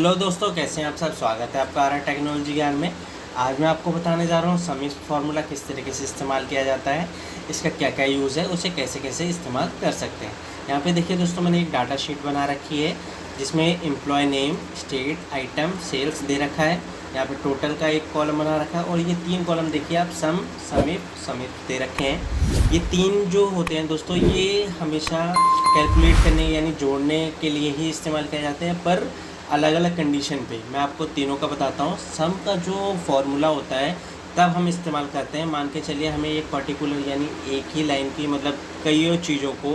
Hello दोस्तों, कैसे हैं आप सब। स्वागत है आपका आर टेक्नोलॉजी ज्ञान में। आज मैं आपको बताने जा रहा हूँ समीप फार्मूला किस तरीके से इस्तेमाल किया जाता है, इसका क्या क्या यूज़ है, उसे कैसे कैसे इस्तेमाल कर सकते हैं। यहाँ पे देखिए दोस्तों, मैंने एक डाटा शीट बना रखी है जिसमें employ name, state, item, sales दे रखा है। यहाँ पे टोटल का एक कॉलम बना रखा है और ये 3 कॉलम देखिए आप सम, समीप दे रखे हैं। ये 3 जो होते हैं दोस्तों, ये हमेशा कैलकुलेट करने यानी जोड़ने के लिए ही इस्तेमाल किए जाते हैं, पर अलग अलग कंडीशन पे। मैं आपको तीनों का बताता हूँ। सम का जो फॉर्मूला होता है तब हम इस्तेमाल करते हैं, मान के चलिए हमें एक पर्टिकुलर यानी एक ही लाइन की मतलब कई चीज़ों को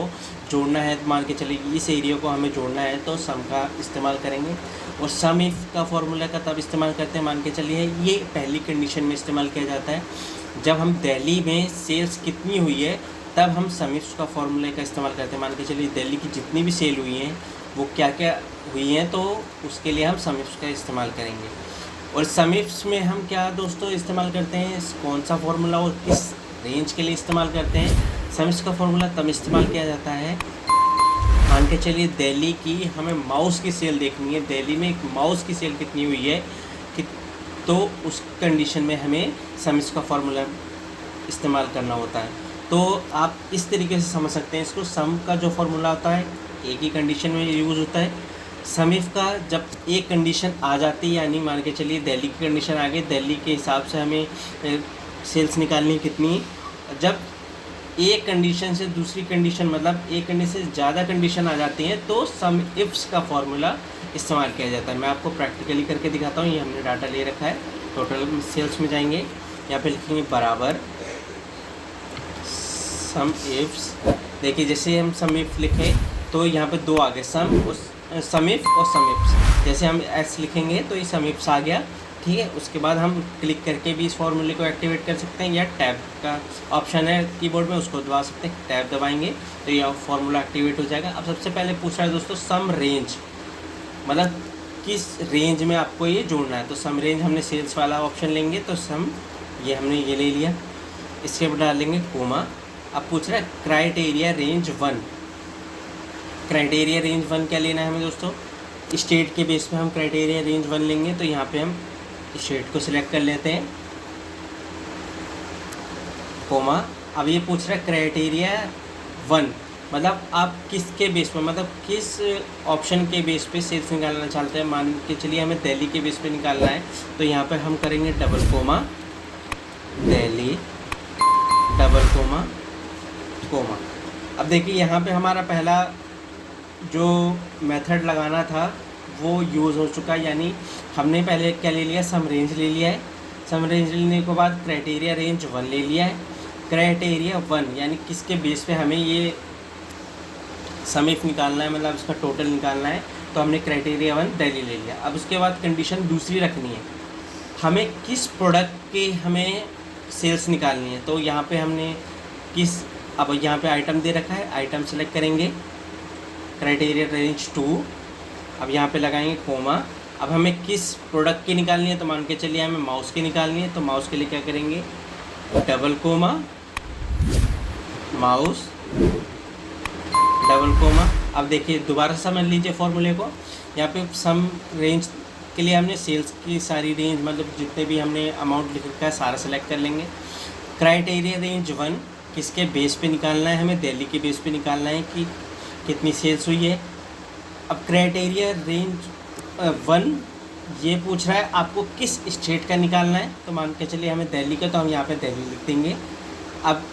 जोड़ना है, मान के चलिए इस एरिया को हमें जोड़ना है तो सम का इस्तेमाल करेंगे। और सम इफ का फॉर्मूला का तब इस्तेमाल करते हैं, मान के चलिए ये पहली कंडीशन में इस्तेमाल किया जाता है जब हम दिल्ली में सेल्स कितनी हुई है, तब हम सम इफ का फॉर्मूले का इस्तेमाल करते हैं। मान के चलिए दिल्ली की जितनी भी सेल हुई हैं वो क्या क्या हुई हैं, तो उसके लिए हम सम इफ का इस्तेमाल करेंगे। और सम इफ में हम क्या दोस्तों इस्तेमाल करते हैं, कौन सा फॉर्मूला और किस रेंज के लिए इस्तेमाल करते हैं। सम इफ का फॉर्मूला तब इस्तेमाल किया जाता है, मान के चलिए दिल्ली की हमें माउस की सेल देखनी है, दिल्ली में एक माउस की सेल कितनी हुई है कि, तो उस कंडीशन में हमें सम इफ का फॉर्मूला इस्तेमाल करना होता है। तो आप इस तरीके से समझ सकते हैं इसको। सम का जो फॉर्मूला होता है एक ही कंडीशन में यूज़ होता है। सम इफ का जब एक कंडीशन आ जाती है, यानी मान के चलिए दिल्ली की कंडीशन आ गई, दिल्ली के हिसाब से हमें सेल्स निकालनी कितनी, जब एक कंडीशन से दूसरी कंडीशन मतलब एक कंडीशन से ज़्यादा कंडीशन आ जाती हैं तो सम इफ्स का फॉर्मूला इस्तेमाल किया जाता है। मैं आपको प्रैक्टिकली करके दिखाता हूँ। ये हमने डाटा ले रखा है, टोटल सेल्स में जाएंगे, यहाँ पे लिखेंगे बराबर सम इफ्स। देखिए जैसे हम सम इफ लिखें तो यहाँ पे 2 आ गए, सम इफ और सम इफ्स। जैसे हम एस लिखेंगे तो ये सम इफ्स आ गया, ठीक है। उसके बाद हम क्लिक करके भी इस फॉर्मूले को एक्टिवेट कर सकते हैं, या टैब का ऑप्शन है कीबोर्ड में, उसको दबा सकते हैं। टैब दबाएंगे तो ये फॉर्मूला एक्टिवेट हो जाएगा। अब सबसे पहले पूछ रहा है दोस्तों सम रेंज, मतलब किस रेंज में आपको ये जोड़ना है। तो सम रेंज हमने सेल्स वाला ऑप्शन लेंगे, तो सम ये हमने ये ले लिया, इसके बाद डालेंगे कोमा। अब पूछ रहा है क्राइटेरिया रेंज 1। क्राइटेरिया रेंज 1 क्या लेना है हमें दोस्तों, स्टेट के बेस पे हम क्राइटेरिया रेंज 1 लेंगे। तो यहाँ पे हम स्टेट को सिलेक्ट कर लेते हैं, कोमा। अब ये पूछ रहा है क्राइटेरिया 1 मतलब आप किसके बेस पे, मतलब किस ऑप्शन के बेस पे सेल्स निकालना चाहते हैं। मान के चलिए हमें दिल्ली के बेस पे निकालना है, तो यहाँ पे हम करेंगे double comma, Delhi, double comma, comma. अब देखिए यहाँ पे हमारा पहला जो मेथड लगाना था वो यूज़ हो चुका है, यानी हमने पहले क्या ले लिया, सम रेंज ले लिया है। सम रेंज लेने के बाद क्राइटेरिया रेंज 1 ले लिया है। क्राइटेरिया 1 यानी किसके बेस पे हमें ये सम इफ निकालना है, मतलब इसका टोटल निकालना है, तो हमने क्राइटेरिया 1 दिल्ली ले लिया। अब उसके बाद कंडीशन दूसरी रखनी है, हमें किस प्रोडक्ट के हमें सेल्स निकालनी है। तो यहाँ पे हमने किस, अब यहाँ पे आइटम दे रखा है, आइटम सेलेक्ट करेंगे, क्राइटेरिया रेंज 2। अब यहाँ पे लगाएंगे कोमा। अब हमें किस प्रोडक्ट की निकालनी है, तो मान के चलिए हमें माउस की निकालनी है, तो माउस के लिए क्या करेंगे, double comma, mouse, double comma. अब देखिए दोबारा समझ लीजिए फॉर्मूले को। यहाँ पे सम रेंज के लिए हमने सेल्स की सारी रेंज मतलब जितने भी हमने अमाउंट लिख रखा है सारा सेलेक्ट कर लेंगे। क्राइटेरिया रेंज 1 किसके बेस पे निकालना है, हमें दिल्ली के बेस पे निकालना है कि कितनी सेल्स हुई है। अब क्राइटेरिया रेंज 1 ये पूछ रहा है आपको किस स्टेट का निकालना है, तो मान के चलिए हमें दिल्ली का, तो हम यहाँ पे दिल्ली लिख देंगे। अब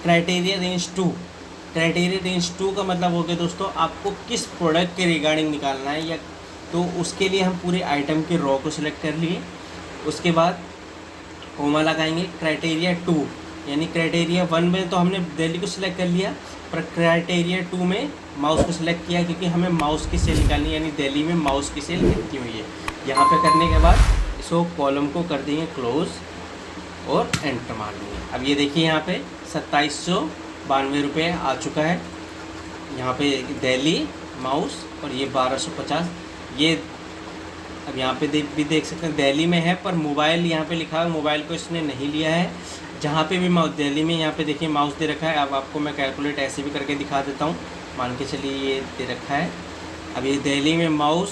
क्राइटेरिया रेंज 2, क्राइटेरिया रेंज 2 का मतलब हो गया दोस्तों आपको किस प्रोडक्ट के रिगार्डिंग निकालना है, या तो उसके लिए हम पूरे आइटम के रॉ को सिलेक्ट कर लिए। उसके बाद कोमा लगाएंगे, क्राइटेरिया 2 यानी क्राइटेरिया 1 में तो हमने दिल्ली को सिलेक्ट कर लिया, पर क्राइटेरिया 2 में माउस को सिलेक्ट किया क्योंकि हमें माउस की सेल निकालनी है, यानी दिल्ली में माउस की सेल कितनी हुई है। यहाँ पे करने के बाद इसको कॉलम को कर देंगे क्लोज और एंटर मार देंगे। अब ये देखिए यहाँ पे 2792 रुपये आ चुका है, यहाँ पे दिल्ली, माउस और ये 1250। ये अब यहाँ पे भी देख सकते हैं दिल्ली में है, पर मोबाइल यहाँ पे लिखा है, मोबाइल को इसने नहीं लिया है। जहाँ पे भी माउस दिल्ली में, यहाँ पे देखिए माउस दे रखा है। अब आपको मैं कैलकुलेट ऐसे भी करके दिखा देता हूँ। मान के चलिए ये दे रखा है, अब ये दिल्ली में माउस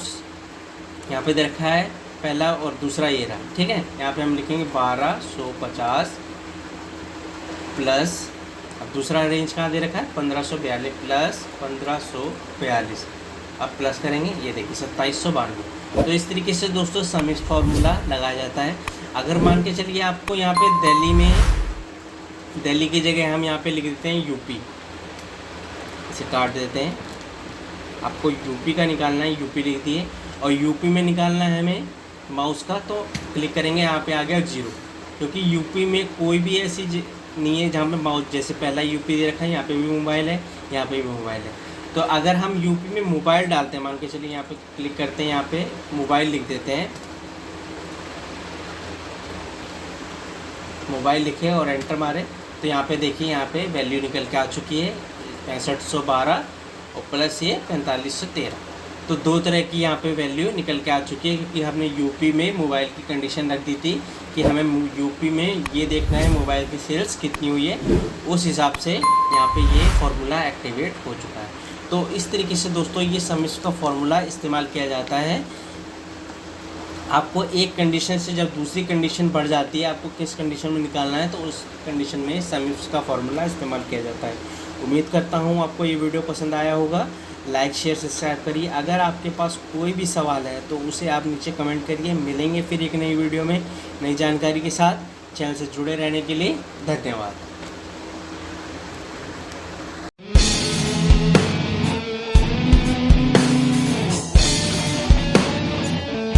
यहाँ पे दे रखा है पहला और दूसरा ये रहा, ठीक है। यहाँ पे हम लिखेंगे 1250 प्लस, अब दूसरा रेंज कहाँ दे रखा है 1542 प्लस 1542, अब प्लस करेंगे ये देखिए 2792। तो इस तरीके से दोस्तों समिश फार्मूला लगाया जाता है। अगर मान के चलिए आपको यहाँ पे दिल्ली की जगह हम यहाँ पे लिख देते हैं यूपी, इसे काट देते हैं। आपको यूपी का निकालना है, यूपी लिख दिए, और यूपी में निकालना है हमें माउस का, तो क्लिक करेंगे, यहाँ पे आ गया 0, क्योंकि यूपी में कोई भी ऐसी नहीं है जहाँ पे माउस, जैसे पहला यूपी दे रखा है, यहाँ पे भी मोबाइल है, यहाँ पे भी मोबाइल है। तो अगर हम यूपी में मोबाइल डालते हैं, मान के चलिए यहाँ पे क्लिक करते हैं, यहाँ पे मोबाइल लिख देते हैं, मोबाइल लिखे और एंटर मारे, तो यहाँ पे देखिए यहाँ पे वैल्यू निकल के आ चुकी है 6512 और प्लस ये 4513। तो दो तरह की यहाँ पे वैल्यू निकल के आ चुकी है, क्योंकि हमने यूपी में मोबाइल की कंडीशन रख दी थी कि हमें यूपी में ये देखना है मोबाइल की सेल्स कितनी हुई है, उस हिसाब से यहाँ पे ये फार्मूला एक्टिवेट हो चुका है। तो इस तरीके से दोस्तों ये समिश का फार्मूला इस्तेमाल किया जाता है। आपको एक कंडीशन से जब दूसरी कंडीशन बढ़ जाती है, आपको किस कंडीशन में निकालना है, तो उस कंडीशन में समिश का फार्मूला इस्तेमाल किया जाता है। उम्मीद करता हूँ आपको ये वीडियो पसंद आया होगा। लाइक शेयर सब्सक्राइब करिए। अगर आपके पास कोई भी सवाल है तो उसे आप नीचे कमेंट करिए। मिलेंगे फिर एक नई वीडियो में नई जानकारी के साथ। चैनल से जुड़े रहने के लिए धन्यवाद।